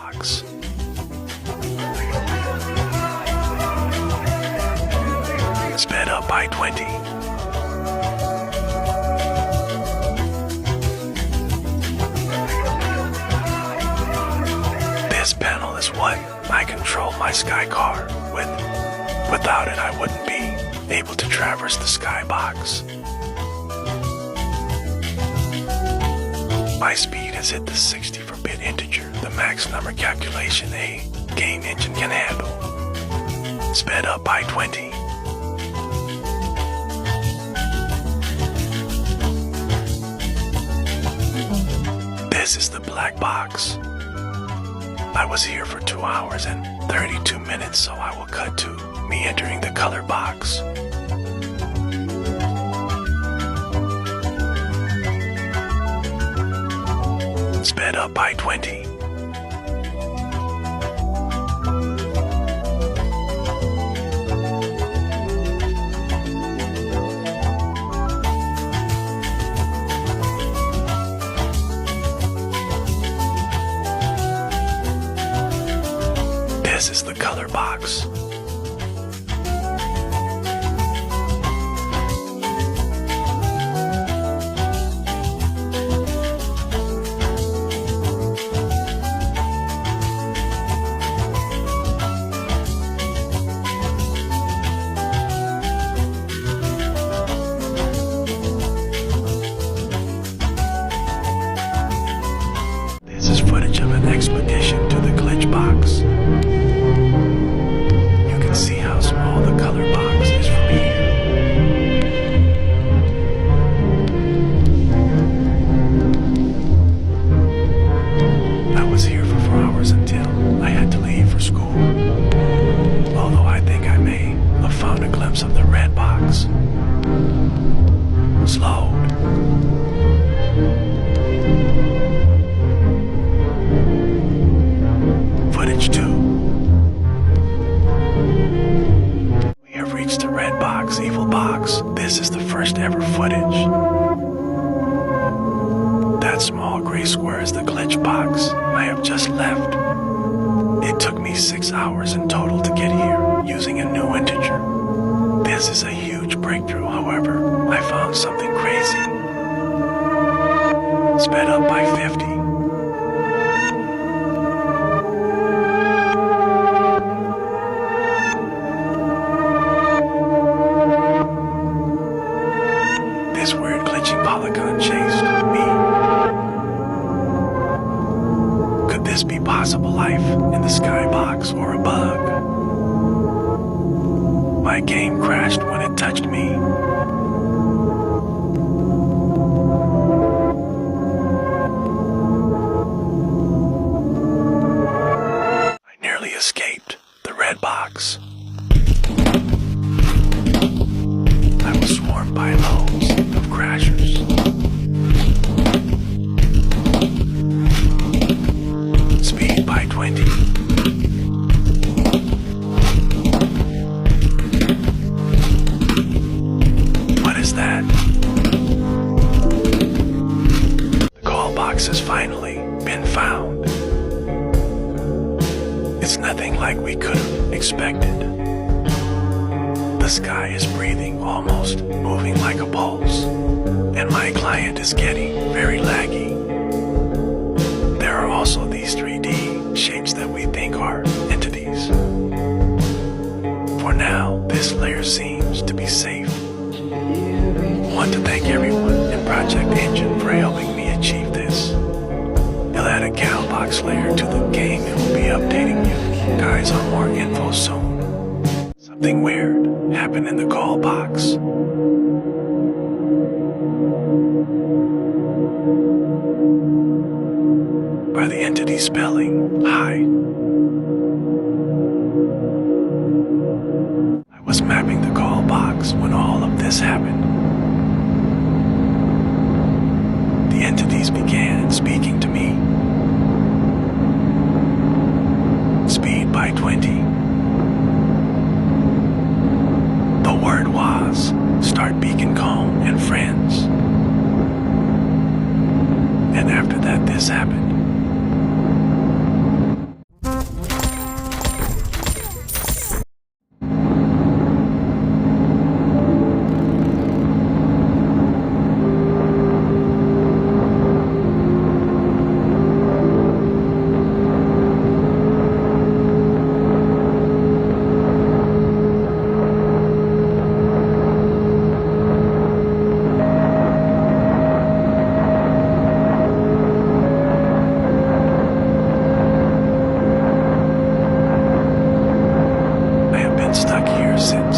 skybox. Sped up by 20. This panel is what I control my sky car with. Without it, I wouldn't be able to traverse the skybox. My speed has hit the 64-bit integer, the max number calculation a game engine can handle. Sped up by 20. This is the black box. I was here for 2 hours and 32 minutes, so I will cut to me entering the color box. Sped up by 20. This is the color box. This is footage of an expedition to the glitch box. You can see how small the color box is from here. I was here for 4 hours until I had to leave for school. Although I think I may have found a glimpse of the red box. Slowed. Footage 2. We have reached the red box, evil box. This is the first ever footage. That small gray square is the glitch box I have just left. It took me 6 hours in total to get here, using a new integer. This is a huge breakthrough, however, I found something crazy. Sped up by 50. This weird glitching polygon chased me. Could this be possible life in the skybox or a bug? My game crashed when it touched me. I nearly escaped the red box. I was swarmed by loads of crashers. Speed by 20. What is that? The call box has finally been found. It's nothing like we could have expected. The sky is breathing, almost moving like a pulse, and my client is getting very laggy. There are also these 3D shapes that we think are entities. For now, this layer seems to be safe. I want to thank everyone in Project Engine for helping me achieve this. He'll add a cowbox layer to the game and will be updating you guys on more info soon. Something weird happened in the call box. By the entity spelling hi. I was mapping the call box when all of this happened. The entities began speaking to me. Speed by 20. The word was start Beacon Cone and friends. And after that, this happened. ever since.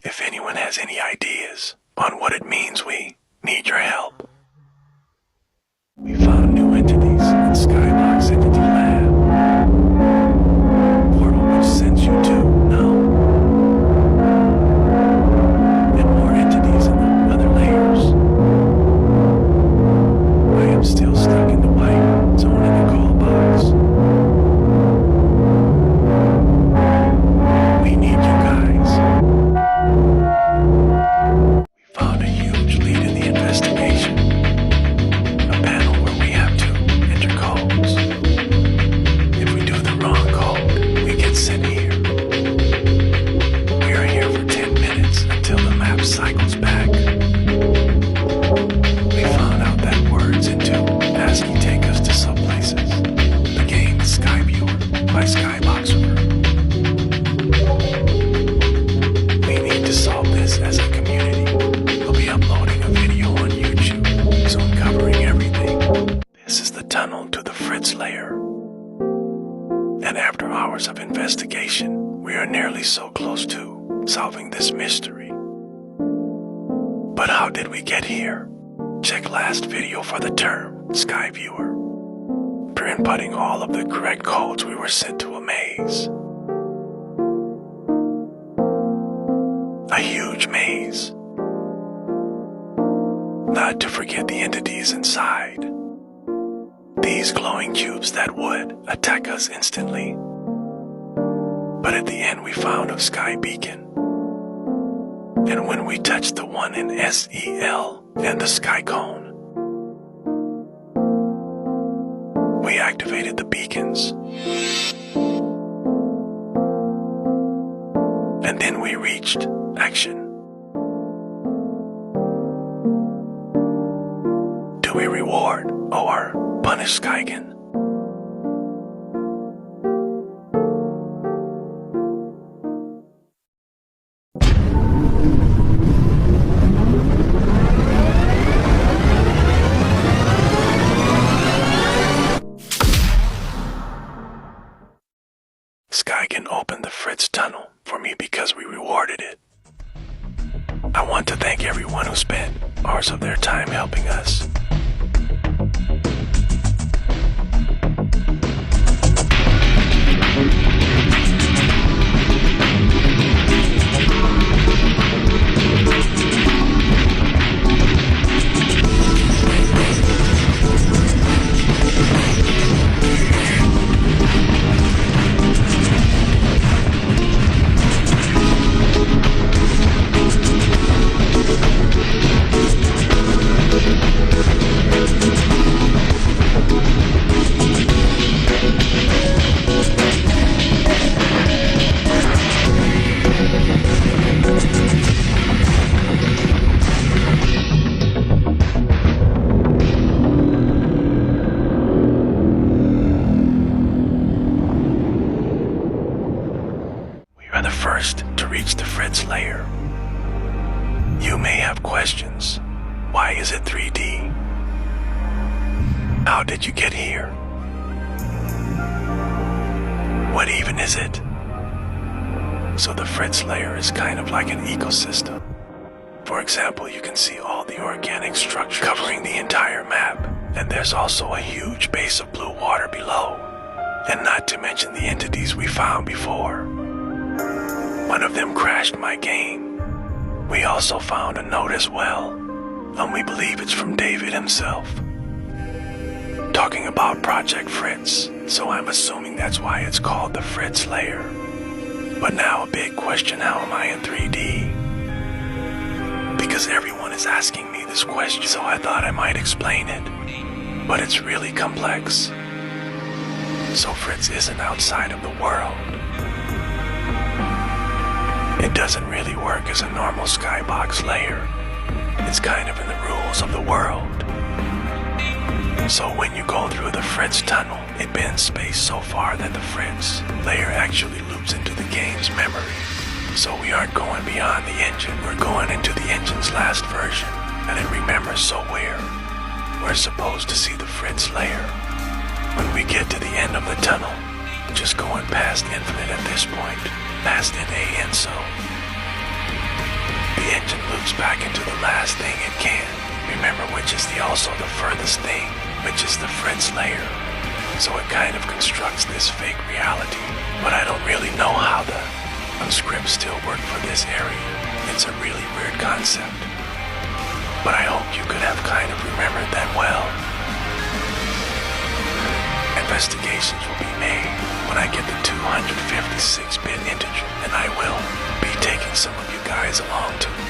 If anyone has any ideas on what it means, we need your help. We found new entities in Skybox Entity Lab. Portal which sends you to now. And more entities in the other layers. I am still stuck in the white zone in the call box. We need you guys. We found a huge lead in the investigation. A panel where we have to enter codes. If we do the wrong code, we get sent here. We are here for 10 minutes until the map cycles back. We found out that words into ASCII take us to some places. The game is Skyviewer by Skyboxer. We need to solve this as a community. We'll be uploading a video on YouTube, soon covering everything. This is the tunnel to the Fritz layer. And after hours of investigation, we are nearly so close to solving this mystery. But how did we get here? Check last video for the term Skyviewer. For inputting all of the correct codes, we were sent to a maze. A huge maze. Not to forget the entities inside. These glowing cubes that would attack us instantly. But at the end we found a sky beacon. And when we touched the one in SEL and the sky cone, we activated the beacons. And then we reached action. Do we reward or punish Skygen? Skygen opened the Fritz tunnel for me because we rewarded it. I want to thank everyone who spent hours of their time helping us. The first to reach the Fritz layer. You may have questions. Why is it 3D? How did you get here? What even is it? So the Fritz layer is kind of like an ecosystem. For example, you can see all the organic structure covering the entire map, and there's also a huge base of blue water below, and not to mention the entities we found before. One of them crashed my game. We also found a note as well, and we believe it's from David himself, talking about Project Fritz, so I'm assuming that's why it's called the Fritz layer. But now a big question, how am I in 3D? Because everyone is asking me this question, so I thought I might explain it. But it's really complex. So Fritz isn't outside of the world. It doesn't really work as a normal skybox layer. It's kind of in the rules of the world. So when you go through the Fritz tunnel, it bends space so far that the Fritz layer actually loops into the game's memory. So we aren't going beyond the engine, we're going into the engine's last version, and it remembers so we're supposed to see the Fritz layer. When we get to the end of the tunnel, just going past infinite at this point, past NA, and so the engine loops back into the last thing it can. Remember, which is also the furthest thing, which is the Fred's layer. So it kind of constructs this fake reality. But I don't really know how the scripts still work for this area. It's a really weird concept. But I hope you could have kind of remembered them well. Investigations will be made when I get the 256-bit integer, and I will be taking some of you guys along too.